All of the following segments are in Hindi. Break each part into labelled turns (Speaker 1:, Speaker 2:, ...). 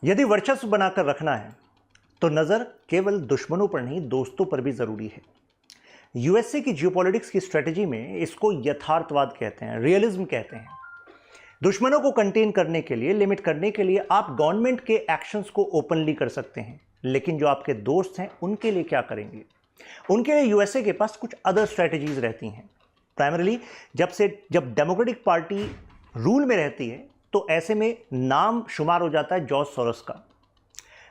Speaker 1: यदि वर्चस्व बनाकर रखना है तो नज़र केवल दुश्मनों पर नहीं, दोस्तों पर भी ज़रूरी है। यूएसए की जियोपॉलिटिक्स की स्ट्रेटजी में इसको यथार्थवाद कहते हैं, रियलिज्म कहते हैं। दुश्मनों को कंटेन करने के लिए, लिमिट करने के लिए आप गवर्नमेंट के एक्शंस को ओपनली कर सकते हैं, लेकिन जो आपके दोस्त हैं उनके लिए क्या करेंगे? उनके लिए यूएसए के पास कुछ अदर स्ट्रेटजीज रहती हैं। प्राइमरली जब डेमोक्रेटिक पार्टी रूल में रहती है तो ऐसे में नाम शुमार हो जाता है जॉर्ज सोरोस का।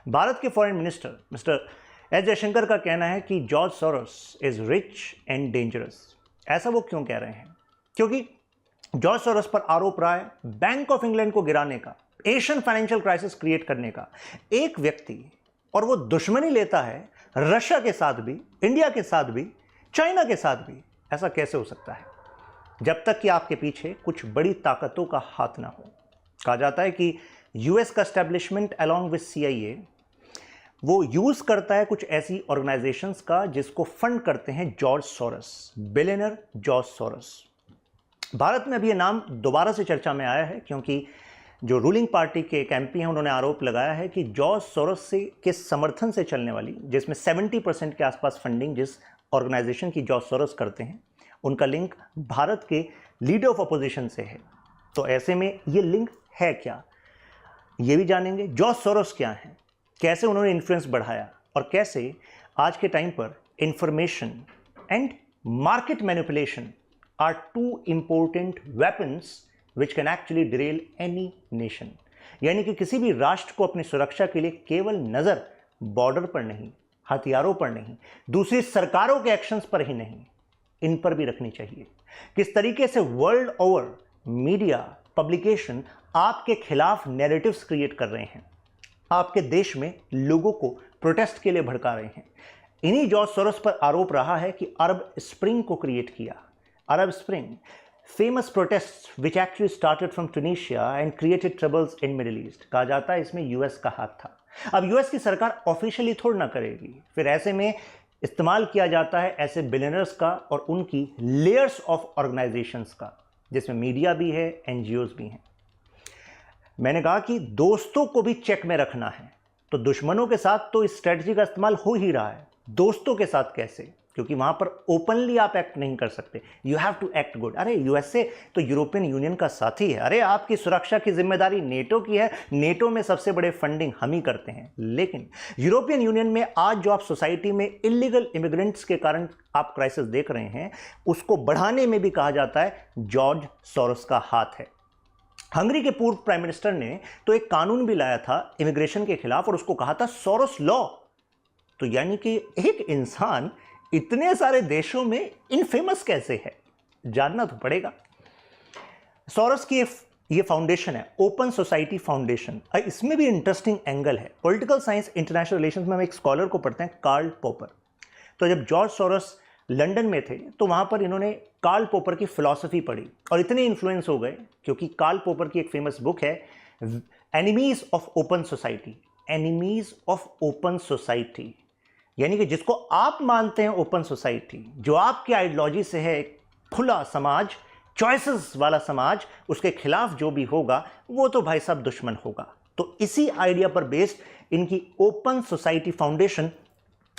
Speaker 1: भारत के foreign minister mister S Jaishankar का कहना है कि George Soros is rich and dangerous. ऐसा वो क्यों कह रहे हैं? क्योंकि जॉर्ज सोरोस पर आरोप रहा है बैंक ऑफ इंग्लैंड को गिराने का, एशियन फाइनेंशियल क्राइसिस क्रिएट करने का। एक व्यक्ति और वो दुश्मनी लेता है रशिया के साथ भी, इंडिया के साथ भी, चाइना के साथ भी। ऐसा कैसे हो सकता है? जब तक कि आपके पीछे कुछ बड़ी ताकतों का हाथ ना हो। कहा जाता है कि यूएस का एस्टेब्लिशमेंट अलॉन्ग विद सीआईए वो यूज करता है कुछ ऐसी ऑर्गेनाइजेशंस का जिसको फंड करते हैं George Soros, billionaire George Soros. Bharat में अभी ये नाम दोबारा से चर्चा में आया है क्योंकि जो रूलिंग पार्टी के एक एमपी हैं उन्होंने आरोप लगाया है कि जॉर्ज सोरोस के समर्थन से चलने वाली, जिसमें 70% के आसपास फंडिंग जिस ऑर्गेनाइजेशन की जॉर्ज सोरोस करते हैं, उनका लिंक भारत के लीडर ऑफ अपोजिशन से है। तो ऐसे में ये लिंक है क्या, ये भी जानेंगे। जॉर्ज सोरोस क्या हैं, कैसे उन्होंने इन्फ्लुएंस बढ़ाया और कैसे आज के टाइम पर information and market manipulation are two important weapons which can actually derail any nation. यानी कि किसी भी राष्ट्र को अपनी सुरक्षा के लिए केवल नज़र बॉर्डर पर नहीं, हथियारों पर नहीं, दूसरी सरकारों के एक्शंस पर ही नहीं, इन पर भी रखनी चाहिए। किस तरीके से वर्ल्ड ओवर मीडिया पब्लिकेशन आपके खिलाफ नैरेटिव्स क्रिएट कर रहे हैं, आपके देश में लोगों को प्रोटेस्ट के लिए भड़का रहे हैं। इन्हीं जॉर्ज सोरोस पर आरोप रहा है कि अरब स्प्रिंग को क्रिएट किया। Arab spring, famous protest which actually started from Tunisia and created troubles in Middle East. कहा जाता है इसमें यूएस का हाथ था। अब यूएस की सरकार ऑफिशियली थोड़ी ना करेगी, फिर ऐसे में इस्तेमाल किया जाता है ऐसे बिलियनर्स का और उनकी लेयर्स ऑफ ऑर्गेनाइजेशंस का, जिसमें मीडिया भी है, एनजीओज भी हैं। मैंने कहा कि दोस्तों को भी चेक में रखना है, तो दुश्मनों के साथ तो इस स्ट्रेटजी का इस्तेमाल हो ही रहा है, दोस्तों के साथ कैसे? क्योंकि वहां पर ओपनली आप एक्ट नहीं कर सकते, you have to act good. अरे यूएसए तो यूरोपियन यूनियन का साथी है, अरे आपकी सुरक्षा की जिम्मेदारी नेटो की है, नेटो में सबसे बड़े फंडिंग हम ही करते हैं। लेकिन यूरोपियन यूनियन में आज जो आप सोसाइटी में इलीगल इमिग्रेंट्स के कारण आप क्राइसिस देख रहे हैं, उसको बढ़ाने में भी कहा जाता है जॉर्ज सोरोस का हाथ है। हंगरी के पूर्व प्राइम मिनिस्टर ने तो एक कानून भी लाया था इमिग्रेशन के खिलाफ और उसको कहा था सोरोस लॉ। तो यानी कि एक इंसान इतने सारे देशों में इनफेमस कैसे है, जानना तो पड़ेगा। सोरोस की ये फाउंडेशन है ओपन सोसाइटी फाउंडेशन। इसमें भी इंटरेस्टिंग एंगल है। पॉलिटिकल साइंस इंटरनेशनल रिलेशंस में हम एक स्कॉलर को पढ़ते हैं, कार्ल पॉपर। तो जब जॉर्ज सोरोस लंदन में थे तो वहां पर इन्होंने कार्ल पॉपर की फिलॉसफी पढ़ी और इतने इन्फ्लुएंस हो गए क्योंकि कार्ल पॉपर की एक फेमस बुक है enemies of open society. Enemies of open society यानी कि जिसको आप मानते हैं ओपन सोसाइटी, जो आपकी आइडियोलॉजी से है खुला समाज, चॉइसेस वाला समाज, उसके खिलाफ जो भी होगा वो तो भाई साहब दुश्मन होगा। तो इसी आइडिया पर बेस्ड इनकी ओपन सोसाइटी फाउंडेशन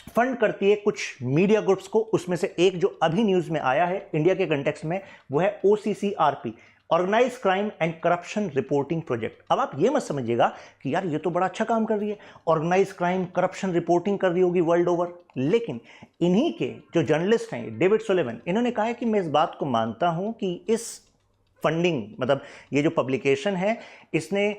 Speaker 1: फंड करती है कुछ मीडिया ग्रुप्स को। उसमें से एक जो अभी न्यूज में आया है इंडिया के कंटेक्स्ट में, वो है OCCRP, organize crime and corruption reporting project. अब आप ये मत समझिएगा कि यार ये तो बड़ा अच्छा काम कर रही है, ऑर्गेनाइज क्राइम करप्शन रिपोर्टिंग कर रही होगी वर्ल्ड ओवर। लेकिन इन्हीं के जो जर्नलिस्ट हैं डेविड सुलिवन, इन्होंने कहा है कि मैं इस बात को मानता हूं कि इस फंडिंग, मतलब ये जो पब्लिकेशन है, इसने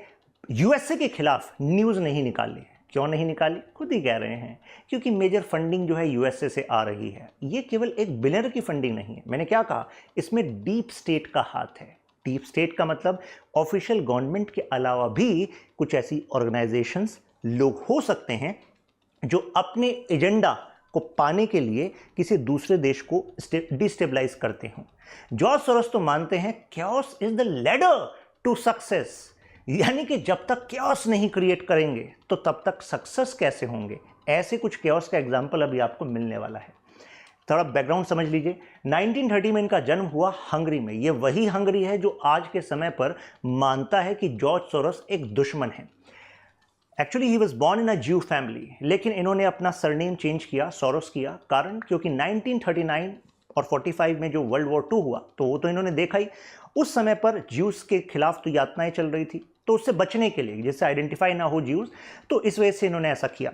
Speaker 1: यूएसए के खिलाफ न्यूज नहीं निकाली। क्यों नहीं निकाली? खुद ही कह रहे हैं क्योंकि मेजर फंडिंग जो है यूएसए से आ रही है। ये केवल एक बिलियनर की फंडिंग नहीं है। मैंने क्या कहा, इसमें डीप स्टेट का हाथ है। डीप स्टेट का मतलब ऑफिशियल गवर्नमेंट के अलावा भी कुछ ऐसी ऑर्गेनाइजेशंस, लोग हो सकते हैं जो अपने एजेंडा को पाने के लिए किसी दूसरे देश को डिस्टेबलाइज करते हों। जॉर्ज सोरोस तो मानते हैं chaos is the ladder to success, यानी कि जब तक chaos नहीं क्रिएट करेंगे तो तब तक सक्सेस कैसे होंगे। ऐसे कुछ chaos का एग्जाम्पल अभी आपको मिलने वाला है। थोड़ा बैकग्राउंड समझ लीजिए। 1930 में इनका जन्म हुआ हंगरी में। ये वही हंगरी है जो आज के समय पर मानता है कि जॉर्ज सोरोस एक दुश्मन है। Actually he was born in a Jew family, लेकिन इन्होंने अपना सरनेम चेंज किया, सोरोस किया। कारण क्योंकि 1939 और 45 में जो वर्ल्ड वॉर 2 हुआ तो वो तो इन्होंने देखा ही। उस समय पर ज्यूस के खिलाफ तो यातनाएं चल रही थी, तो उससे बचने के लिए, जिससे आइडेंटिफाई ना हो ज्यूस, तो इस वजह से इन्होंने ऐसा किया।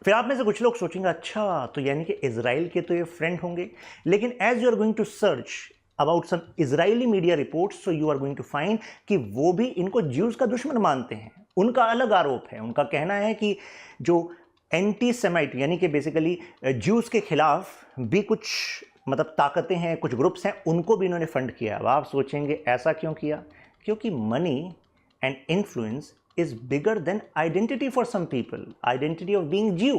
Speaker 1: फिर आप में से कुछ लोग सोचेंगे अच्छा तो यानी कि इजराइल के तो ये फ्रेंड होंगे, लेकिन as you are going to search about some Israeli media reports, so you are going to find कि वो भी इनको ज्यूज का दुश्मन मानते हैं। उनका अलग आरोप है, उनका कहना है कि जो एंटी सेमाइट यानी कि बेसिकली ज्यूज के खिलाफ भी कुछ मतलब ताकतें हैं, कुछ ग्रुप्स हैं, उनको भी इन्होंने फंड किया। अब आप सोचेंगे ऐसा क्यों किया? क्योंकि money and influence is bigger than identity for some people, identity of being Jew।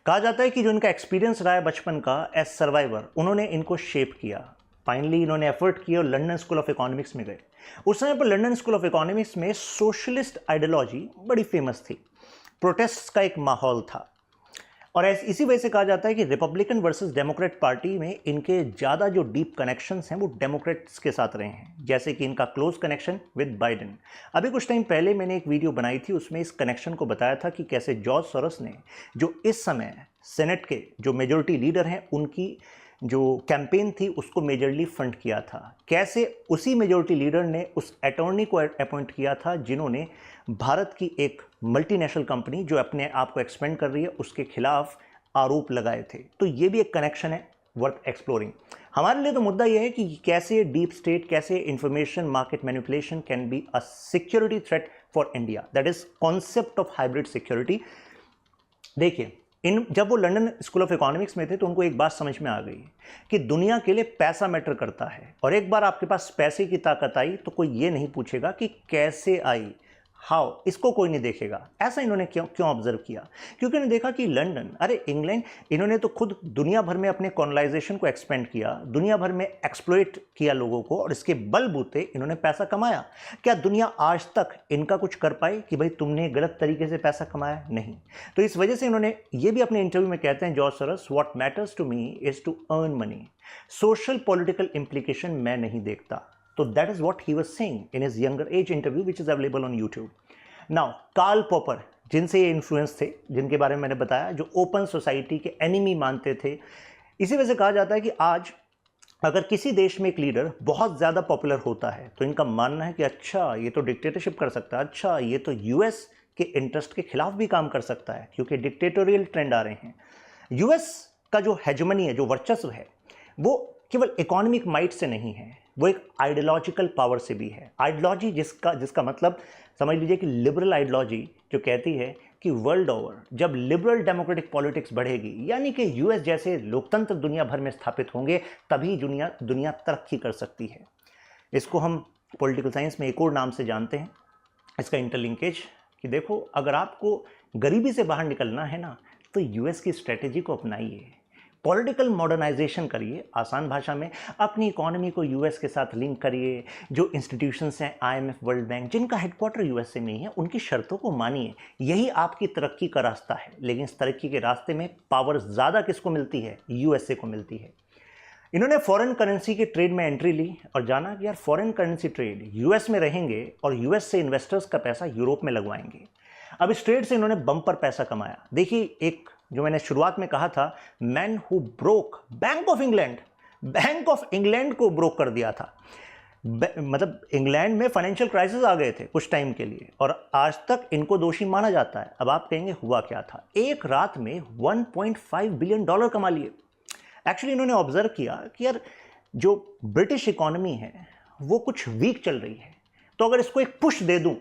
Speaker 1: कहा जाता है कि जो इनका एक्सपीरियंस रहा है बचपन का एज सर्वाइवर, उन्होंने इनको शेप किया। फाइनली इन्होंने एफर्ट किया और लंदन स्कूल ऑफ इकोनॉमिक्स में गए। उस समय पर लंदन स्कूल ऑफ इकोनॉमिक्स में सोशलिस्ट आइडियोलॉजी बड़ी फेमस थी, प्रोटेस्ट का एक माहौल था, और इसी वजह से कहा जाता है कि रिपब्लिकन वर्सेस डेमोक्रेट पार्टी में इनके ज़्यादा जो डीप कनेक्शंस हैं वो डेमोक्रेट्स के साथ रहे हैं, जैसे कि इनका क्लोज कनेक्शन विद बाइडेन। अभी कुछ टाइम पहले मैंने एक वीडियो बनाई थी, उसमें इस कनेक्शन को बताया था कि कैसे जॉर्ज सोरोस ने, जो इस समय सेनेट के जो मेजॉरिटी लीडर हैं, उनकी जो कैंपेन थी उसको मेजरली फंड किया था। कैसे उसी मेजॉरिटी लीडर ने उस अटॉर्नी को अपॉइंट किया था जिन्होंने भारत की एक मल्टीनेशनल कंपनी जो अपने आप को एक्सपेंड कर रही है उसके खिलाफ आरोप लगाए थे। तो ये भी एक कनेक्शन है वर्थ एक्सप्लोरिंग। हमारे लिए तो मुद्दा यह है कि कैसे डीप स्टेट, कैसे information market manipulation can be a security threat for India, that is concept of hybrid security. देखिए, जब वो लंदन स्कूल ऑफ इकोनॉमिक्स में थे तो उनको एक बात समझ में आ गई कि दुनिया के लिए पैसा मैटर करता है, और एक बार आपके पास पैसे की ताकत आई तो कोई ये नहीं पूछेगा कि कैसे आई, हाउ, इसको कोई नहीं देखेगा। ऐसा इन्होंने क्यों ऑब्जर्व किया? क्योंकि इन्होंने देखा कि लंदन, अरे इंग्लैंड, इन्होंने तो खुद दुनिया भर में अपने कॉलोनाइजेशन को एक्सपेंड किया, दुनिया भर में एक्सप्लॉइट किया लोगों को, और इसके बलबूते इन्होंने पैसा कमाया। क्या दुनिया आज तक इनका कुछ कर पाई कि भाई तुमने गलत तरीके से पैसा कमाया? नहीं। तो इस वजह से इन्होंने ये भी अपने इंटरव्यू में कहते हैं, George Soros, what matters to me is to earn money, social political implication मैं नहीं देखता। तो that is what he was saying in his younger age interview which is available on YouTube. Now Karl Popper, जिनसे ये इन्फ्लुएंस थे, जिनके बारे में मैंने बताया, जो ओपन सोसाइटी के एनिमी मानते थे। इसी वजह से कहा जाता है कि आज अगर किसी देश में एक लीडर बहुत ज़्यादा पॉपुलर होता है तो इनका मानना है कि अच्छा ये तो डिक्टेटरशिप कर सकता है, अच्छा ये तो यूएस के इंटरेस्ट के खिलाफ भी काम कर सकता है, क्योंकि डिक्टेटोरियल ट्रेंड आ रहे हैं। यूएस का जो हेजमनी है, जो वर्चस्व है, वो केवल इकोनॉमिक माइट से नहीं है, वो एक आइडियोलॉजिकल पावर से भी है। आइडियोलॉजी जिसका मतलब समझ लीजिए कि लिबरल आइडियोलॉजी, जो कहती है कि वर्ल्ड ओवर जब लिबरल डेमोक्रेटिक पॉलिटिक्स बढ़ेगी, यानी कि यूएस जैसे लोकतंत्र दुनिया भर में स्थापित होंगे, तभी दुनिया तरक्की कर सकती है। इसको हम पॉलिटिकल साइंस में एक और नाम से जानते हैं, इसका इंटरलिंकेज, कि देखो अगर आपको गरीबी से बाहर निकलना है ना, तो यूएस की स्ट्रेटेजी को अपनाइए, पॉलिटिकल मॉडर्नाइजेशन करिए, आसान भाषा में अपनी इकोनॉमी को यूएस के साथ लिंक करिए। जो इंस्टीट्यूशंस हैं, आईएमएफ, वर्ल्ड बैंक, जिनका हेडक्वार्टर यूएसए में ही है, उनकी शर्तों को मानिए। यही आपकी तरक्की का रास्ता है। लेकिन इस तरक्की के रास्ते में पावर ज़्यादा किसको मिलती है? यूएसए को मिलती है। इन्होंने फॉरेन करेंसी के ट्रेड में एंट्री ली और जाना कि यार फॉरेन करेंसी ट्रेड, यूएस में रहेंगे और यूएस से इन्वेस्टर्स का पैसा यूरोप में लगवाएंगे। अब इस ट्रेड से इन्होंने बम्पर पैसा कमाया। देखिए, एक जो मैंने शुरुआत में कहा था, man who broke bank of England को ब्रोक कर दिया था। मतलब इंग्लैंड में फाइनेंशियल क्राइसिस आ गए थे कुछ टाइम के लिए, और आज तक इनको दोषी माना जाता है। अब आप कहेंगे हुआ क्या था? एक रात में $1.5 बिलियन कमा लिए। एक्चुअली इन्होंने ऑब्जर्व किया कि यार जो ब्रिटिश इकोनॉमी है वो कुछ वीक चल रही है, तो अगर इसको एक पुश दे दूं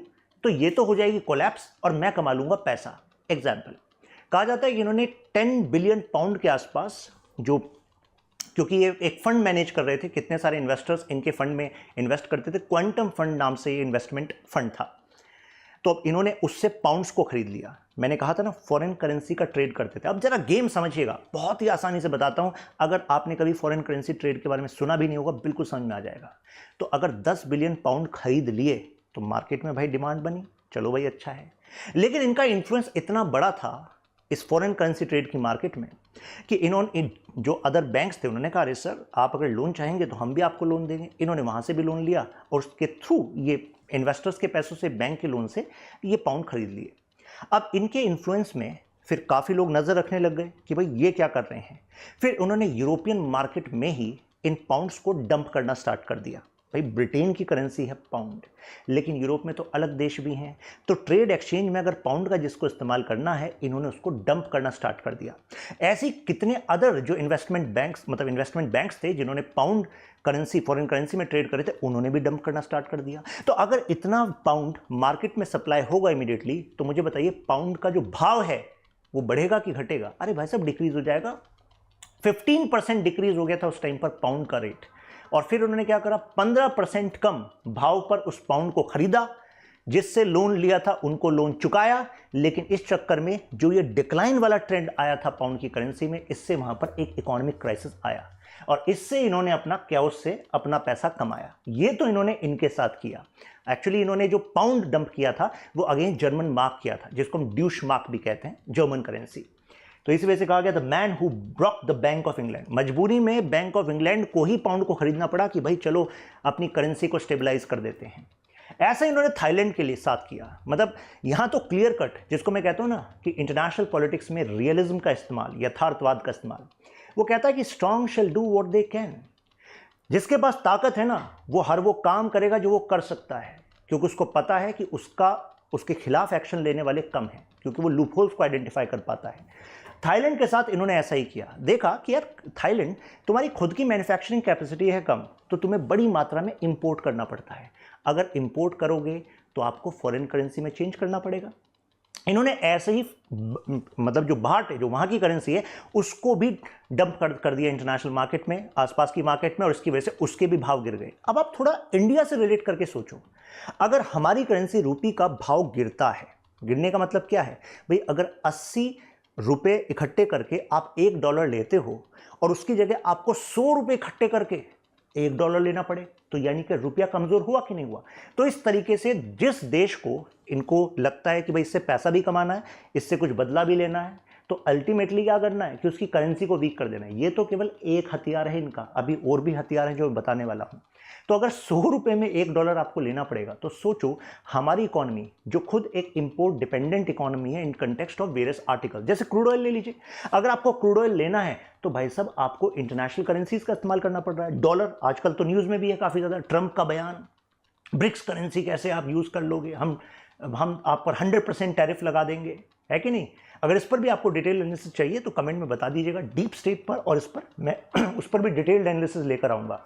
Speaker 1: तो ये तो हो जाएगी कोलैप्स और मैं कमा लूंगा पैसा। एग्जाम्पल, कहा जाता है कि इन्होंने 10 बिलियन पाउंड के आसपास, जो क्योंकि ये एक फंड मैनेज कर रहे थे, कितने सारे इन्वेस्टर्स इनके फंड में इन्वेस्ट करते थे, क्वांटम फंड नाम से ये इन्वेस्टमेंट फंड था, तो अब इन्होंने उससे पाउंड्स को खरीद लिया। मैंने कहा था ना, फॉरेन करेंसी का ट्रेड करते थे। अब जरा गेम समझिएगा, बहुत ही आसानी से बताता हूं। अगर आपने कभी फॉरेन करेंसी ट्रेड के बारे में सुना भी नहीं होगा, बिल्कुल समझ में आ जाएगा। तो अगर 10 बिलियन पाउंड खरीद लिए तो मार्केट में भाई डिमांड बनी, चलो भाई अच्छा है। लेकिन इनका इन्फ्लुएंस इतना बड़ा था इस फॉरेन करेंसी ट्रेड की मार्केट में कि इन्होंने, जो अदर बैंक्स थे, उन्होंने कहा अरे सर आप अगर लोन चाहेंगे तो हम भी आपको लोन देंगे। इन्होंने वहाँ से भी लोन लिया और उसके थ्रू ये इन्वेस्टर्स के पैसों से, बैंक के लोन से ये पाउंड खरीद लिए। अब इनके इन्फ्लुएंस में फिर काफ़ी लोग नज़र रखने लग गए कि भाई ये क्या कर रहे हैं। फिर उन्होंने यूरोपियन मार्केट में ही इन पाउंड्स को डंप करना स्टार्ट कर दिया। भाई ब्रिटेन की करेंसी है पाउंड, लेकिन यूरोप में तो अलग देश भी हैं, तो ट्रेड एक्सचेंज में अगर पाउंड का जिसको इस्तेमाल करना है, इन्होंने उसको डंप करना स्टार्ट कर दिया। ऐसी कितने अदर जो इन्वेस्टमेंट बैंक्स थे जिन्होंने पाउंड करेंसी, फॉरेन करेंसी में ट्रेड करे थे, उन्होंने भी डंप करना स्टार्ट कर दिया। तो अगर इतना पाउंड मार्केट में सप्लाई होगा इमीडिएटली, तो मुझे बताइए पाउंड का जो भाव है वो बढ़ेगा कि घटेगा? अरे भाई साहब डिक्रीज हो जाएगा। 15% डिक्रीज हो गया था उस टाइम पर पाउंड का रेट, और फिर उन्होंने क्या करा, 15% कम भाव पर उस पाउंड को खरीदा। जिससे लोन लिया था उनको लोन चुकाया, लेकिन इस चक्कर में जो ये डिक्लाइन वाला ट्रेंड आया था पाउंड की करेंसी में, इससे वहां पर एक इकोनॉमिक क्राइसिस आया और इससे इन्होंने अपना क्याओस से अपना पैसा कमाया। ये तो इन्होंने इनके साथ किया। एक्चुअली इन्होंने जो पाउंड डंप किया था वो अगेंस्ट जर्मन मार्क किया था, जिसको हम ड्यूश मार्क भी कहते हैं, जर्मन करेंसी। तो इसी वजह से कहा गया the man who broke the bank of England. मजबूरी में बैंक ऑफ इंग्लैंड को ही पाउंड को खरीदना पड़ा कि भाई चलो अपनी करेंसी को स्टेबलाइज कर देते हैं। ऐसा इन्होंने थाईलैंड के लिए साथ किया। मतलब यहां तो क्लियर कट, जिसको मैं कहता हूं ना कि इंटरनेशनल पॉलिटिक्स में रियलिज्म का इस्तेमाल, यथार्थवाद का इस्तेमाल, वो कहता है कि strong shell do what they can. जिसके पास ताकत है ना, वो हर वो काम करेगा जो वो कर सकता है, क्योंकि उसको पता है कि उसके खिलाफ एक्शन लेने वाले कम हैं, क्योंकि वो लूपहोल्स को आइडेंटिफाई कर पाता है। थाईलैंड के साथ इन्होंने ऐसा ही किया। देखा कि यार थाईलैंड, तुम्हारी खुद की मैन्युफैक्चरिंग कैपेसिटी है कम, तो तुम्हें बड़ी मात्रा में इंपोर्ट करना पड़ता है। अगर इंपोर्ट करोगे तो आपको फॉरेन करेंसी में चेंज करना पड़ेगा। इन्होंने ऐसे ही मतलब जो बाहट है, जो वहाँ की करेंसी है, उसको भी डंप कर दिया इंटरनेशनल मार्केट में, आसपास की मार्केट में, और इसकी वजह से उसके भी भाव गिर गए। अब आप थोड़ा इंडिया से रिलेट करके सोचो, अगर हमारी करेंसी रुपये का भाव गिरता है, गिरने का मतलब क्या है भाई, अगर 80 रुपये इकट्ठे करके आप $1 लेते हो और उसकी जगह आपको 100 रुपये इकट्ठे करके $1 लेना पड़े, तो यानी कि रुपया कमजोर हुआ कि नहीं हुआ। तो इस तरीके से जिस देश को इनको लगता है कि भाई इससे पैसा भी कमाना है, इससे कुछ बदला भी लेना है, तो अल्टीमेटली क्या करना है कि उसकी करेंसी को वीक कर देना है। ये तो केवल एक हथियार है इनका, अभी और भी हथियार हैं जो मैं बताने वाला हूँ। तो अगर 100 रुपये में $1 आपको लेना पड़ेगा, तो सोचो हमारी इकोनॉमी जो खुद एक इंपोर्ट डिपेंडेंट इकोनॉमी है in context of various article, जैसे क्रूड ऑयल ले लीजिए। अगर आपको क्रूड ऑयल लेना है तो भाई साहब आपको इंटरनेशनल करेंसीज का इस्तेमाल करना पड़ रहा है। डॉलर आजकल तो न्यूज़ में भी है काफ़ी ज़्यादा, ट्रंप का बयान, ब्रिक्स करेंसी कैसे आप यूज़ कर लोगे, हम आप पर 100% टैरिफ लगा देंगे, है कि नहीं। अगर इस पर भी आपको डिटेल एनालिसिस चाहिए तो कमेंट में बता दीजिएगा, डीप स्टेट पर, और इस पर मैं उस पर भी डिटेल्ड एनालिसिस लेकर आऊँगा।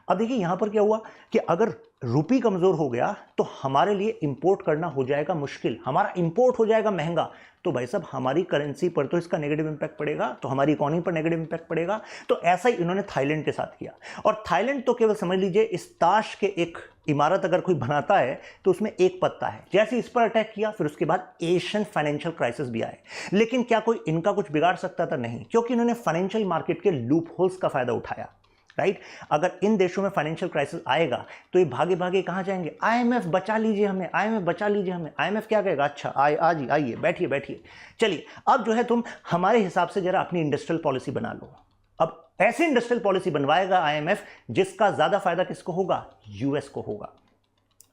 Speaker 1: अब देखिए यहाँ पर क्या हुआ कि अगर रुपये कमज़ोर हो गया तो हमारे लिए इंपोर्ट करना हो जाएगा मुश्किल, हमारा इंपोर्ट हो जाएगा महंगा। तो भाई साहब हमारी करेंसी पर तो इसका नेगेटिव इंपैक्ट पड़ेगा, तो हमारी इकोनॉमी पर नेगेटिव इंपैक्ट पड़ेगा। तो ऐसा ही इन्होंने थाईलैंड के साथ किया। और थाईलैंड तो केवल समझ लीजिए इस ताश के एक इमारत अगर कोई बनाता है तो उसमें एक पत्ता है। जैसे इस पर अटैक किया, फिर उसके बाद एशियन फाइनेंशियल क्राइसिस भी आए। लेकिन क्या कोई इनका कुछ बिगाड़ सकता था? नहीं, क्योंकि इन्होंने फाइनेंशियल मार्केट के लूप होल्स का फायदा उठाया। राइट, अगर इन देशों में फाइनेंशियल क्राइसिस आएगा तो ये भागे भागे कहाँ जाएंगे? आईएमएफ बचा लीजिए हमें, आईएमएफ बचा लीजिए हमें। आईएमएफ क्या कहेगा? अच्छा आइए बैठिए बैठिए, चलिए अब जो है तुम हमारे हिसाब से जरा अपनी इंडस्ट्रियल पॉलिसी बना लो। अब ऐसी इंडस्ट्रियल पॉलिसी बनवाएगा आईएमएफ जिसका ज्यादा फायदा किसको होगा? यूएस को होगा।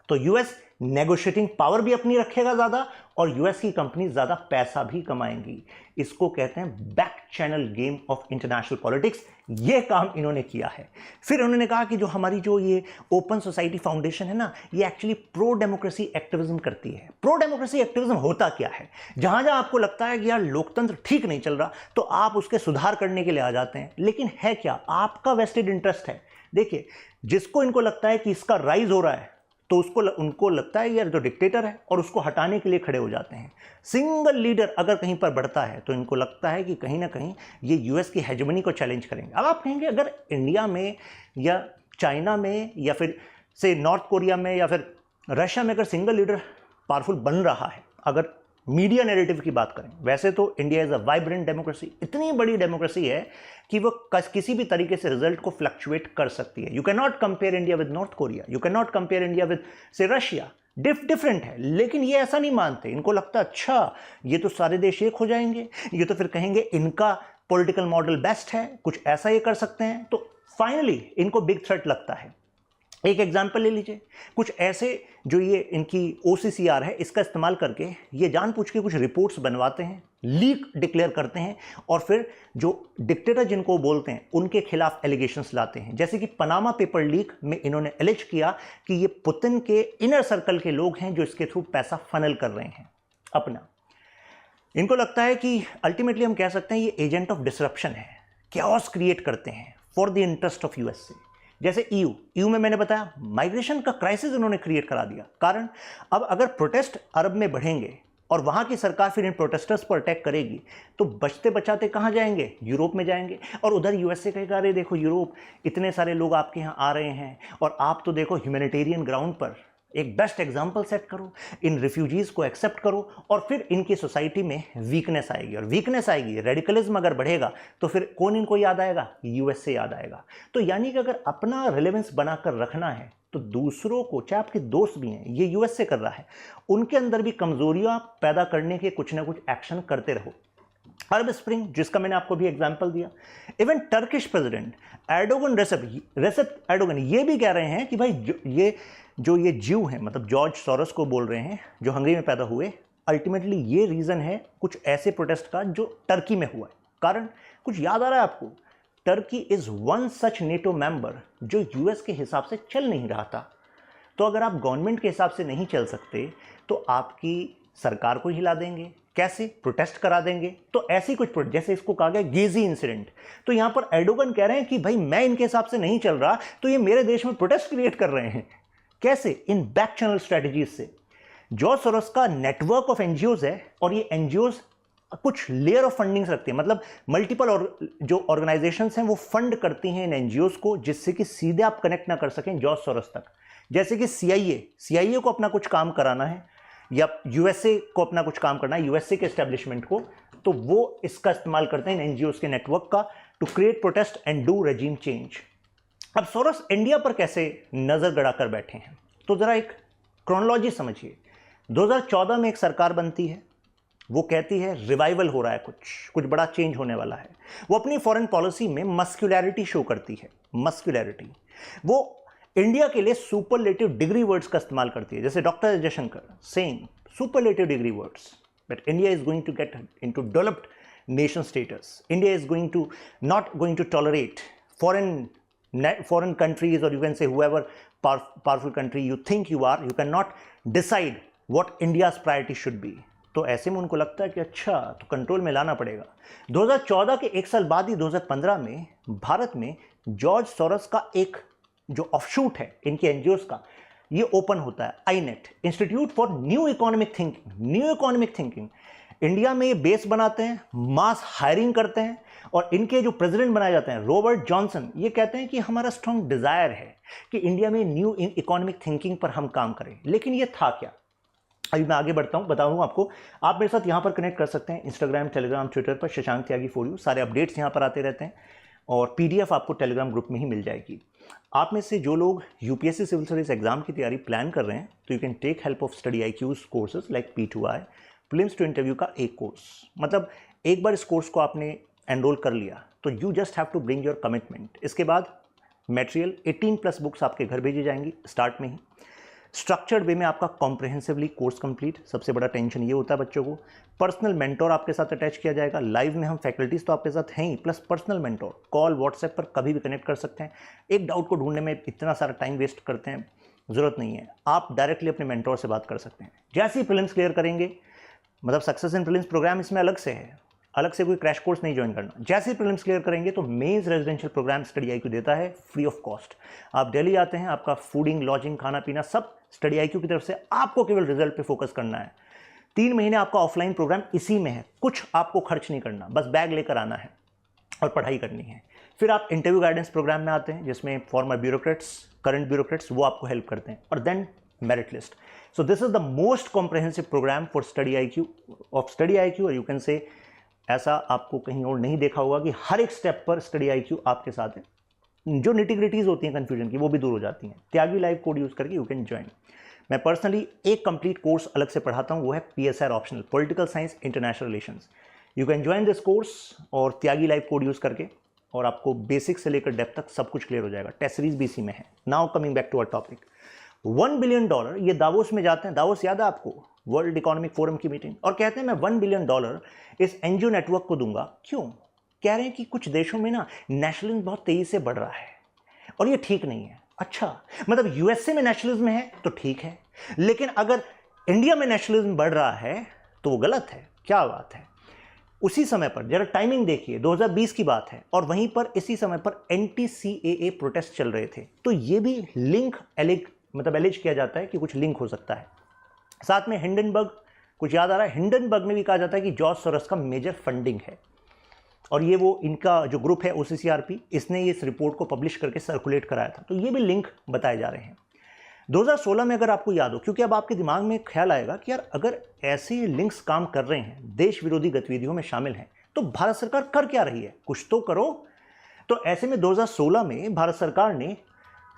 Speaker 1: तो यूएस नेगोशिएटिंग पावर भी अपनी रखेगा ज्यादा, और यूएस की कंपनी ज्यादा पैसा भी कमाएंगी। इसको कहते हैं back channel game of international politics. ये काम इन्होंने किया है। फिर उन्होंने कहा कि जो हमारी जो ये ओपन सोसाइटी फाउंडेशन है ना, ये एक्चुअली प्रो डेमोक्रेसी एक्टिविज्म करती है। प्रो डेमोक्रेसी एक्टिविज्म होता क्या है? जहां जहां आपको लगता है कि यार लोकतंत्र ठीक नहीं चल रहा, तो आप उसके सुधार करने के लिए आ जाते हैं। लेकिन है क्या? आपका वेस्टेड इंटरेस्ट है। देखिए, जिसको इनको लगता है कि इसका राइज हो रहा है, तो उनको लगता है यार जो डिक्टेटर है, और उसको हटाने के लिए खड़े हो जाते हैं। सिंगल लीडर अगर कहीं पर बढ़ता है तो इनको लगता है कि कहीं ना कहीं ये यूएस की हेजेमनी को चैलेंज करेंगे। अब आप कहेंगे अगर इंडिया में या चाइना में या फिर से नॉर्थ कोरिया में या फिर रशिया में अगर सिंगल लीडर पावरफुल बन रहा है, अगर मीडिया नैरेटिव की बात करें, वैसे तो India is a vibrant democracy, इतनी बड़ी डेमोक्रेसी है कि वो किसी भी तरीके से रिजल्ट को फ्लक्चुएट कर सकती है। You can not compare India with north Korea, you can not compare India with से रशिया, डिफरेंट है। लेकिन ये ऐसा नहीं मानते, इनको लगता है अच्छा ये तो सारे देश एक हो जाएंगे, ये तो फिर कहेंगे इनका पॉलिटिकल मॉडल बेस्ट है, कुछ ऐसा ये कर सकते हैं। तो फाइनली इनको बिग थ्रेट लगता है। एक एग्जाम्पल ले लीजिए, कुछ ऐसे जो ये इनकी OCCR है इसका इस्तेमाल करके ये जानबूझ के कुछ रिपोर्ट्स बनवाते हैं, लीक डिक्लेयर करते हैं और फिर जो डिक्टेटर जिनको बोलते हैं उनके खिलाफ एलिगेशंस लाते हैं। जैसे कि पनामा पेपर लीक में इन्होंने एलिज किया कि ये पुतिन के इनर सर्कल के लोग हैं जो इसके थ्रू पैसा फनल कर रहे हैं अपना। इनको लगता है कि अल्टीमेटली हम कह सकते हैं ये एजेंट ऑफ डिसरप्शन है, कैओस क्रिएट करते हैं for the interest of USA. जैसे ईयू में मैंने बताया माइग्रेशन का क्राइसिस उन्होंने क्रिएट करा दिया। कारण अब अगर प्रोटेस्ट अरब में बढ़ेंगे और वहां की सरकार फिर इन प्रोटेस्टर्स पर अटैक करेगी तो बचते बचाते कहां जाएंगे, यूरोप में जाएंगे। और उधर यूएसए कहेगा अरे देखो यूरोप इतने सारे लोग आपके यहाँ आ रहे हैं और आप तो देखो ह्यूमैनिटेरियन ग्राउंड पर एक बेस्ट एग्जाम्पल सेट करो, इन रिफ्यूजीज को एक्सेप्ट करो और फिर इनकी सोसाइटी में वीकनेस आएगी और वीकनेस आएगी, रेडिकलिज्म अगर बढ़ेगा तो फिर कौन इनको याद आएगा, यूएसए याद आएगा। तो यानी कि अगर अपना रिलेवेंस बनाकर रखना है तो दूसरों को, चाहे आपके दोस्त भी हैं, ये यूएसए कर रहा है, उनके अंदर भी कमजोरियां पैदा करने के कुछ ना कुछ एक्शन करते रहो। अरब स्प्रिंग जिसका मैंने आपको भी एग्जांपल दिया, even Turkish president Erdogan, Recep Erdogan ये भी कह रहे हैं कि भाई ये ज्यू हैं, मतलब जॉर्ज सोरोस को बोल रहे हैं जो हंगरी में पैदा हुए, अल्टीमेटली ये रीजन है कुछ ऐसे प्रोटेस्ट का जो टर्की में हुआ है। कारण कुछ याद आ रहा है आपको, Turkey is one such NATO member जो यूएस के हिसाब से चल नहीं रहा था। तो अगर आप गवर्नमेंट के हिसाब से नहीं चल सकते तो आपकी सरकार को हिला देंगे, कैसे, प्रोटेस्ट करा देंगे। तो ऐसी कुछ जैसे इसको कहा गया गेजी इंसिडेंट, तो यहां पर एर्डोगन कह रहे हैं कि भाई मैं इनके हिसाब से नहीं चल रहा तो ये मेरे देश में प्रोटेस्ट क्रिएट कर रहे हैं। कैसे, इन बैक चैनल स्ट्रेटजीज से। जॉर्ज सोरोस का नेटवर्क ऑफ एनजीओज है और ये एनजीओज कुछ लेयर ऑफ फंडिंग्स रखती हैं, मतलब मल्टीपल और जो ऑर्गेनाइजेशंस हैं वो फंड करती हैं इन एनजीओज को जिससे कि सीधे आप कनेक्ट ना कर सकें जॉर्ज सोरोस तक। जैसे कि सीआईए को अपना कुछ काम कराना है या यूएसए को अपना कुछ काम करना है, यूएसए के एस्टेब्लिशमेंट को, तो वो इसका इस्तेमाल करते हैं इन एनजीओज के नेटवर्क का to create protest and do regime change. अब सोरोस इंडिया पर कैसे नजर गड़ाकर बैठे हैं, तो जरा एक क्रोनोलॉजी समझिए। 2014 में एक सरकार बनती है, वो कहती है रिवाइवल हो रहा है, कुछ बड़ा चेंज होने वाला है। वो अपनी फॉरेन पॉलिसी में मस्कुलैरिटी शो करती है, मस्कुलैरिटी। वो इंडिया के लिए सुपरलेटिव डिग्री वर्ड्स का इस्तेमाल करती है, जैसे doctor Jaishankar saying superlative degree words that India is going to get into developed nation status, India is going to not going to tolerate foreign countries, or you can say whoever powerful country you think you are, you cannot decide what India's priority should be। तो ऐसे में उनको लगता है कि अच्छा तो कंट्रोल में लाना पड़ेगा। 2014 के एक साल बाद ही 2015 में भारत में जॉर्ज सोरोस का एक जो ऑफशूट है इनके एनजीओज का, ये ओपन होता है, INET, institute for new economic thinking. India में ये बेस बनाते हैं, मास हायरिंग करते हैं और इनके जो प्रेसिडेंट बनाए जाते हैं रॉबर्ट जॉनसन, ये कहते हैं कि हमारा स्ट्रॉन्ग डिजायर है कि इंडिया में न्यू इकोनॉमिक थिंकिंग पर हम काम करें। लेकिन ये था क्या, अभी मैं आगे बढ़ता हूं, बताऊंगा आपको। आप मेरे साथ यहां पर कनेक्ट कर सकते हैं, इंस्टाग्राम, टेलीग्राम, ट्विटर पर शशांक त्यागी फॉर यू, सारे अपडेट्स यहां पर आते रहते हैं और पीडीएफ आपको टेलीग्राम ग्रुप में ही मिल जाएगी। आप में से जो लोग यूपीएससी सिविल सर्विस एग्जाम की तैयारी प्लान कर रहे हैं तो you can take help of study IQs courses like P2I, prelims to interview का एक कोर्स। मतलब एक बार इस कोर्स को आपने एनरोल कर लिया तो you just have to bring your commitment. इसके बाद मटेरियल 18+ बुक्स आपके घर भेजी जाएंगी स्टार्ट में ही, स्ट्रक्चर्ड वे में आपका कॉम्प्रिहेंसिवली कोर्स कंप्लीट। सबसे बड़ा टेंशन ये होता है बच्चों को, पर्सनल मेंटोर आपके साथ अटैच किया जाएगा, लाइव में हम फैकल्टीज तो आपके साथ हैं ही, plus personal mentor, call WhatsApp पर कभी भी कनेक्ट कर सकते हैं। एक डाउट को ढूंढने में इतना सारा टाइम वेस्ट करते हैं, ज़रूरत नहीं है, आप डायरेक्टली अपने मेंटोर से बात कर सकते हैं। जैसे ही प्रीलिम्स क्लियर करेंगे, मतलब सक्सेस इन प्रीलिम्स प्रोग्राम इसमें अलग से है, अलग से कोई क्रैश कोर्स नहीं ज्वाइन करना। जैसे ही प्रीलिम्स क्लियर करेंगे तो mains residential program study IQ देता है फ्री ऑफ कॉस्ट। आप दिल्ली आते हैं, आपका फूडिंग, लॉजिंग, खाना पीना सब स्टडी IQ की तरफ से, आपको केवल रिजल्ट पे फोकस करना है। 3 महीने आपका ऑफलाइन प्रोग्राम इसी में है, कुछ आपको खर्च नहीं करना, बस बैग लेकर आना है और पढ़ाई करनी है। फिर आप इंटरव्यू गाइडेंस प्रोग्राम में आते हैं जिसमें फॉर्मर ब्यूरोक्रेट्स, करंट ब्यूरोक्रेट्स वो आपको हेल्प करते हैं, और then merit list. So this is the most comprehensive program for study IQ, और यू कैन से ऐसा आपको कहीं और नहीं देखा होगा कि हर एक स्टेप पर स्टडी IQ आपके साथ है। जो निटिग्रिटीज होती हैं कन्फ्यूजन की वो भी दूर हो जाती हैं। त्यागी लाइव कोड यूज करके यू कैन ज्वाइन। मैं पर्सनली एक कंप्लीट कोर्स अलग से पढ़ाता हूं, वो है PSR optional, political science international relations. You can join this course और त्यागी लाइव कोड यूज करके, और आपको बेसिक से लेकर डेप्थ तक सब कुछ क्लियर हो जाएगा। टेस्ट सीरीज भी इसी में है। Now coming back to our topic, $1 billion ये दावोस में जाते हैं। दावोस याद है आपको, वर्ल्ड इकोनॉमिक फोरम की मीटिंग, और कहते हैं मैं $1 बिलियन इस एनजीओ नेटवर्क को दूंगा। क्यों? कह रहे हैं कि कुछ देशों में ना नेशनलिज्म बहुत तेजी से बढ़ रहा है और ये ठीक नहीं है। अच्छा, मतलब यूएसए में नेशनलिज्म है तो ठीक है, लेकिन अगर इंडिया में नेशनलिज्म बढ़ रहा है तो वो गलत है। क्या बात है। उसी समय पर जरा टाइमिंग देखिए, 2020 की बात है, और वहीं पर इसी समय पर एंटी-सीएए प्रोटेस्ट चल रहे थे। तो ये भी लिंक एलिज किया जाता है कि कुछ लिंक हो सकता है। साथ में हिंडनबर्ग, कुछ याद आ रहा है, हिंडनबर्ग में भी कहा जाता है कि जॉर्ज सोरोस का मेजर फंडिंग है, और ये वो इनका जो ग्रुप है OCCRP, इसने ये इस रिपोर्ट को पब्लिश करके सर्कुलेट कराया था। तो ये भी लिंक बताए जा रहे हैं। 2016 में अगर आपको याद हो, क्योंकि अब आपके दिमाग में ख्याल आएगा कि यार अगर ऐसे लिंक्स काम कर रहे हैं, देश विरोधी गतिविधियों में शामिल हैं, तो भारत सरकार कर क्या रही है, कुछ तो करो। तो ऐसे में 2016 में भारत सरकार ने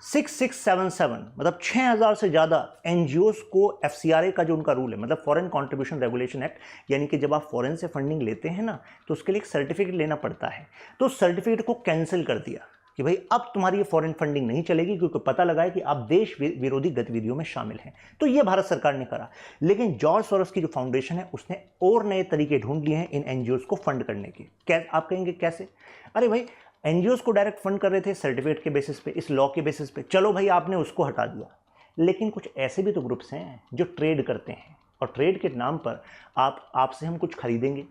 Speaker 1: 6677 मतलब 6000 से ज़्यादा एनजीओज को FCRA का जो उनका रूल है, मतलब फॉरेन कंट्रीब्यूशन रेगुलेशन एक्ट, यानी कि जब आप फॉरेन से फंडिंग लेते हैं ना तो उसके लिए एक सर्टिफिकेट लेना पड़ता है, तो सर्टिफिकेट को कैंसिल कर दिया कि भाई अब तुम्हारी ये फॉरेन फंडिंग नहीं चलेगी, क्योंकि पता लगा है कि आप देश विरोधी गतिविधियों में शामिल हैं। तो ये भारत सरकार ने करा। लेकिन जॉर्ज सोरोस की जो फाउंडेशन है उसने और नए तरीके ढूंढ लिए हैं इन एनजीओज को फंड करने के। आप कहेंगे कैसे? अरे भाई, एनजीओज को डायरेक्ट फंड कर रहे थे सर्टिफिकेट के बेसिस पे, इस लॉ के बेसिस पे, चलो भाई आपने उसको हटा दिया। लेकिन कुछ ऐसे भी तो ग्रुप्स हैं जो ट्रेड करते हैं, और ट्रेड के नाम पर आपसे हम कुछ खरीदेंगे,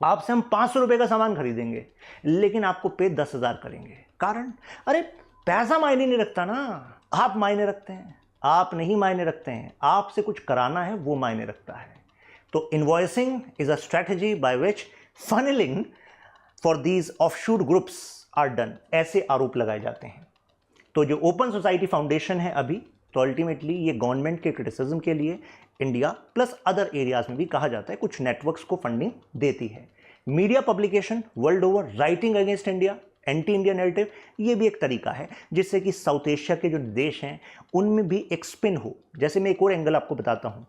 Speaker 1: आपसे हम 500 रुपये का सामान खरीदेंगे, लेकिन आपको पे 10,000 करेंगे। कारण? अरे पैसा मायने नहीं रखता ना, आप मायने रखते हैं। आप नहीं मायने रखते हैं, आपसे कुछ कराना है वो मायने रखता है। तो invoicing is a strategy by which funneling for these offshore groups are done, ऐसे आरोप लगाए जाते हैं। तो जो ओपन सोसाइटी फाउंडेशन है अभी, तो अल्टीमेटली ये गवर्नमेंट के क्रिटिसिज्म के लिए इंडिया प्लस अदर एरियाज में भी कहा जाता है कुछ नेटवर्क्स को फंडिंग देती है। Media publication world over, writing against India, anti India narrative, ये भी एक तरीका है जिससे कि साउथ एशिया के जो देश हैं उनमें भी एक स्पिन हो। जैसे मैं एक और एंगल आपको बताता हूँ,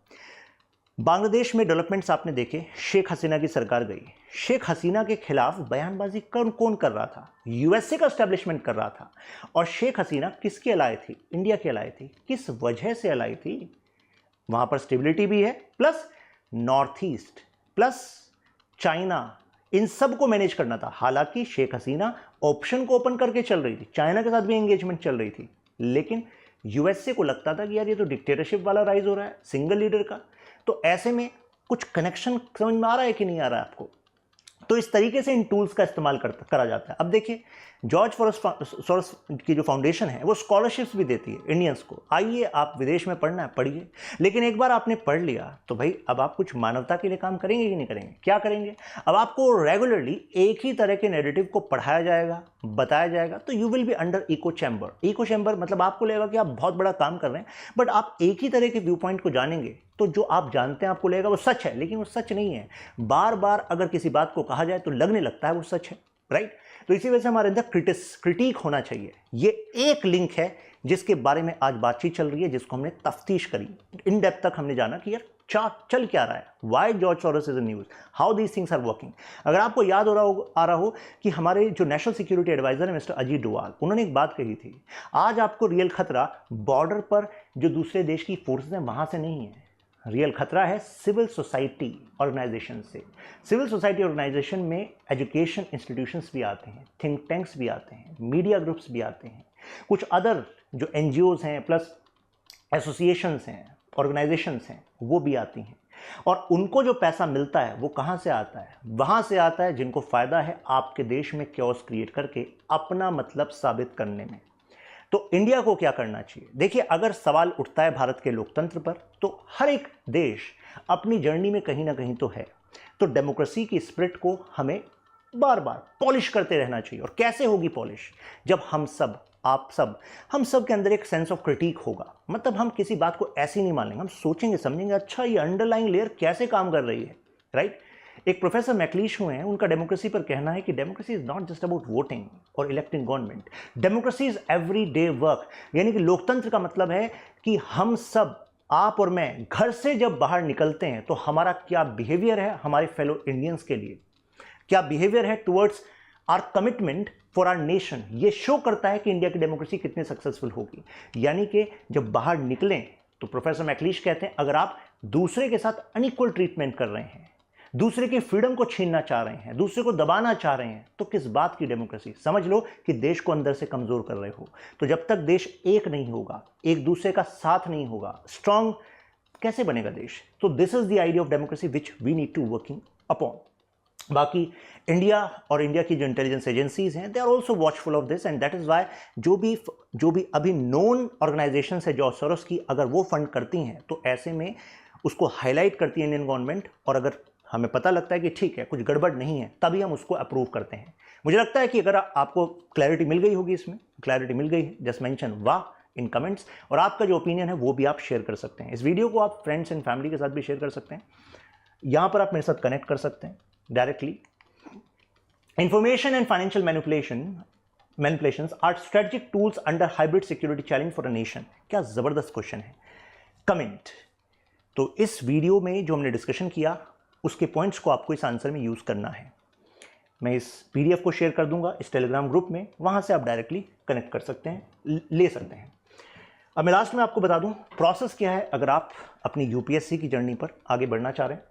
Speaker 1: बांग्लादेश में डेवलपमेंट्स आपने देखे, शेख हसीना की सरकार गई, शेख हसीना के खिलाफ बयानबाजी कौन कर रहा था? यूएसए का एस्टेब्लिशमेंट कर रहा था। और शेख हसीना किसकी अलाई थी? इंडिया की अलाई थी। किस वजह से अलाई थी? वहां पर स्टेबिलिटी भी है, plus north east, plus China, इन सब को मैनेज करना था। हालांकि शेख हसीना ऑप्शन को ओपन करके चल रही थी, चाइना के साथ भी एंगेजमेंट चल रही थी, लेकिन यूएसए को लगता था कि यार ये तो डिक्टेटरशिप वाला राइज हो रहा है सिंगल लीडर का। तो ऐसे में कुछ कनेक्शन समझ में आ रहा है कि नहीं आ रहा है आपको? तो इस तरीके से इन टूल्स का इस्तेमाल करा जाता है। अब देखिए, जॉर्ज सोरोस की जो फाउंडेशन है वो स्कॉलरशिप्स भी देती है इंडियंस को। आइए, आप विदेश में पढ़ना है पढ़िए, लेकिन एक बार आपने पढ़ लिया तो भाई अब आप कुछ मानवता के लिए काम करेंगे कि नहीं करेंगे? क्या करेंगे? अब आपको रेगुलरली एक ही तरह के नैरेटिव को पढ़ाया जाएगा, बताया जाएगा, तो you will be under echo chamber. Echo chamber मतलब आपको लगेगा कि आप बहुत बड़ा काम कर रहे हैं, बट आप एक ही तरह के व्यू पॉइंट को जानेंगे तो जो आप जानते हैं आपको लगेगा वो सच है, लेकिन वो सच नहीं है। बार बार अगर किसी बात को कहा जाए तो लगने लगता है वो सच है, राइट? तो इसी वजह से हमारे अंदर क्रिटिक होना चाहिए। ये एक लिंक है जिसके बारे में आज बातचीत चल रही है, जिसको हमने तफ्तीश करी, इन डेप्थ तक हमने जाना कि यार चल क्या रहा है, why George Soros is in news, how these things are working. अगर आपको याद आ रहा हो कि हमारे जो नेशनल सिक्योरिटी एडवाइजर है मिस्टर अजीत डोवाल, उन्होंने एक बात कही थी, आज आपको रियल खतरा बॉर्डर पर जो दूसरे देश की फोर्सेज हैं वहां से नहीं है, रियल खतरा है सिविल सोसाइटी ऑर्गेनाइजेशन से। सिविल सोसाइटी ऑर्गेनाइजेशन में एजुकेशन इंस्टीट्यूशंस भी आते हैं, थिंक टैंक्स भी आते हैं, मीडिया ग्रुप्स भी आते हैं, कुछ अदर जो एनजीओज हैं, प्लस एसोसिएशंस हैं, ऑर्गेनाइजेशंस हैं, वो भी आती हैं। और उनको जो पैसा मिलता है वो कहाँ से आता है? वहाँ से आता है जिनको फ़ायदा है आपके देश में क्योस क्रिएट करके अपना मतलब साबित करने में। तो इंडिया को क्या करना चाहिए? देखिए, अगर सवाल उठता है भारत के लोकतंत्र पर, तो हर एक देश अपनी जर्नी में कहीं ना कहीं तो है। तो डेमोक्रेसी की स्पिरिट को हमें बार बार पॉलिश करते रहना चाहिए। और कैसे होगी पॉलिश? जब हम सब के अंदर एक सेंस ऑफ क्रिटिक होगा। मतलब हम किसी बात को ऐसे नहीं मान लेंगे, हम सोचेंगे समझेंगे, अच्छा ये अंडरलाइंग लेयर कैसे काम कर रही है, राइट? एक प्रोफेसर मैकलीश हुए हैं, उनका डेमोक्रेसी पर कहना है कि democracy is not just about voting और electing government, democracy is every day work. यानी कि लोकतंत्र का मतलब है कि हम सब, आप और मैं, घर से जब बाहर निकलते हैं तो हमारा क्या बिहेवियर है हमारे फेलो इंडियंस के लिए, क्या बिहेवियर है towards our commitment for our nation, ये शो करता है कि इंडिया की डेमोक्रेसी कितनी सक्सेसफुल होगी। यानी कि जब बाहर निकलें तो प्रोफेसर मैकलीश कहते हैं अगर आप दूसरे के साथ अनइक्वल ट्रीटमेंट कर रहे हैं, दूसरे की फ्रीडम को छीनना चाह रहे हैं, दूसरे को दबाना चाह रहे हैं, तो किस बात की डेमोक्रेसी? समझ लो कि देश को अंदर से कमजोर कर रहे हो। तो जब तक देश एक नहीं होगा, एक दूसरे का साथ नहीं होगा, स्ट्रांग कैसे बनेगा देश? तो this is the idea of democracy which we need to working upon. बाकी इंडिया और इंडिया की जो इंटेलिजेंस एजेंसीज हैं, they are also watchful of this, and that is why जो भी अभी नोन ऑर्गेनाइजेशन है जॉर्ज सोरोस की, अगर वो फंड करती हैं तो ऐसे में उसको हाईलाइट करती है इंडियन गवर्नमेंट, और अगर हमें पता लगता है कि ठीक है कुछ गड़बड़ नहीं है, तभी हम उसको अप्रूव करते हैं। मुझे लगता है कि अगर आपको क्लैरिटी मिल गई होगी, इसमें क्लैरिटी मिल गई है, जस्ट मेंशन वाह इन कमेंट्स, और आपका जो ओपिनियन है वो भी आप शेयर कर सकते हैं। इस वीडियो को आप फ्रेंड्स एंड फैमिली के साथ भी शेयर कर सकते हैं। यहां पर आप मेरे साथ कनेक्ट कर सकते हैं directly. Information and financial manipulations are strategic tools under hybrid security challenge for a nation. क्या जबरदस्त क्वेश्चन है। कमेंट। तो इस वीडियो में जो हमने डिस्कशन किया उसके पॉइंट्स को आपको इस आंसर में यूज करना है। मैं इस पीडीएफ को शेयर कर दूंगा इस टेलीग्राम ग्रुप में, वहां से आप डायरेक्टली कनेक्ट कर सकते हैं, ले सकते हैं। अब मैं लास्ट में आपको बता दूं प्रोसेस क्या है अगर आप अपनी यूपीएससी की जर्नी पर आगे बढ़ना चाह रहे हैं।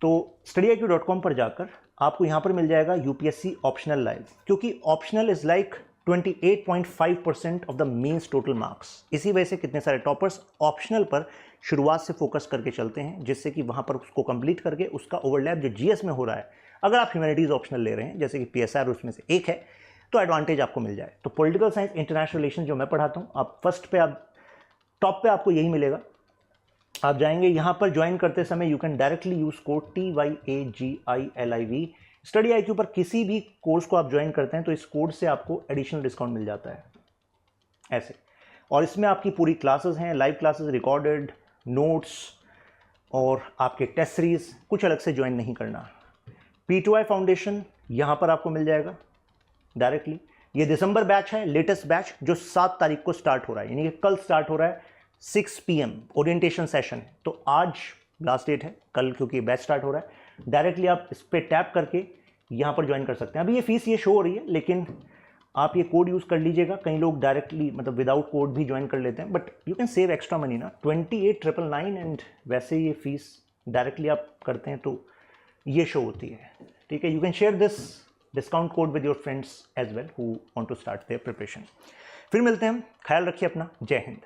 Speaker 1: तो study.iq.com पर जाकर आपको यहां पर मिल जाएगा यूपीएससी ऑप्शनल लाइव, क्योंकि optional is like 28.5% of the mains total marks. इसी वजह से कितने सारे टॉपर्स ऑप्शनल पर शुरुआत से फोकस करके चलते हैं, जिससे कि वहां पर उसको कंप्लीट करके उसका ओवरलैप जो जीएस में हो रहा है, अगर आप ह्यूमैनिटीज ऑप्शनल ले रहे हैं जैसे कि पीएसआर उसमें से एक है, तो एडवांटेज आपको मिल जाए। तो पॉलिटिकल साइंस इंटरनेशनल रिलेशन जो मैं पढ़ाता हूँ, आप फर्स्ट पे आप टॉप पे आपको यही मिलेगा। आप जाएंगे यहाँ पर ज्वाइन करते समय you can directly use code TYAGILIV। Study IQ पर किसी भी कोर्स को आप ज्वाइन करते हैं तो इस कोड से आपको एडिशनल डिस्काउंट मिल जाता है ऐसे। और इसमें आपकी पूरी क्लासेस हैं, लाइव क्लासेस, रिकॉर्डेड नोट्स और आपके टेस्ट सीरीज, कुछ अलग से ज्वाइन नहीं करना। P2I फाउंडेशन यहाँ पर आपको मिल जाएगा डायरेक्टली। ये दिसंबर बैच है, लेटेस्ट बैच जो 7 तारीख को स्टार्ट हो रहा है, यानी कि कल स्टार्ट हो रहा है 6 PM ओरिएंटेशन सेशन है। तो आज लास्ट डेट है, कल क्योंकि बैच स्टार्ट हो रहा है, डायरेक्टली आप इस पर टैप करके यहाँ पर ज्वाइन कर सकते हैं। अभी ये फीस ये शो हो रही है, लेकिन आप ये कोड यूज़ कर लीजिएगा। कई लोग डायरेक्टली मतलब विदाउट कोड भी ज्वाइन कर लेते हैं, but you can save extra money ना, 28,999, एंड वैसे ये फीस डायरेक्टली आप करते हैं तो ये शो होती है। ठीक है, you can share this discount code with your friends as well who want to start their preparation. फिर मिलते हैं हम, ख्याल रखिए अपना, जय हिंद।